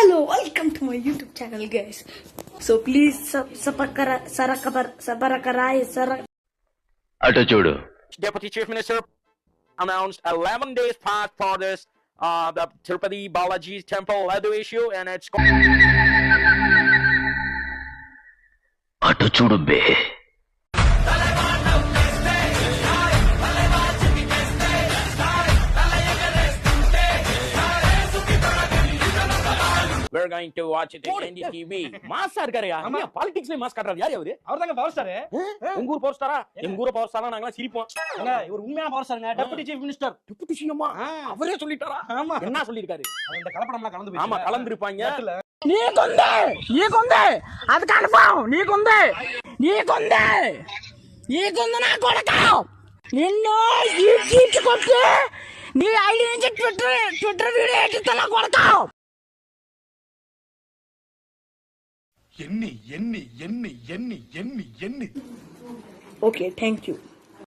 Hello, welcome to my YouTube channel, guys. So please అటు చూడు. Deputy Chief Minister announced 11 days past for this the Tirupati Balaji temple leather issue, and it's అటు చూడు బే. we're going to watch it in NDTV. Mass सर करेगा हम politics में mass काट रहा यार ये அவர்தாங்க பவர் ஸ்டார் உங்கூர் பவர் ஸ்டாரா எங்கூர் பவர் ஸ்டாரா நாங்க சிரிப்போம் ஏங்க இவர் உண்மையான பவர் ஸ்டாருங்க deputy chief minister deputy CM அவரே சொல்லிட்டாரா ஆமா என்ன சொல்லிருக்காரு அந்த கலப்படம்லாம் கலந்து போய் ஆமா கலந்திருப்பாங்க నీకుంది అది కన్ఫర్మ్ నీకుంది నా కొడక నిన్ను కొట్టి నీ ఐడి నుంచి ట్విట్టర్ వీడియో ఎట్టిస్తా నా కొడక ఎన్ని Okay, thank you.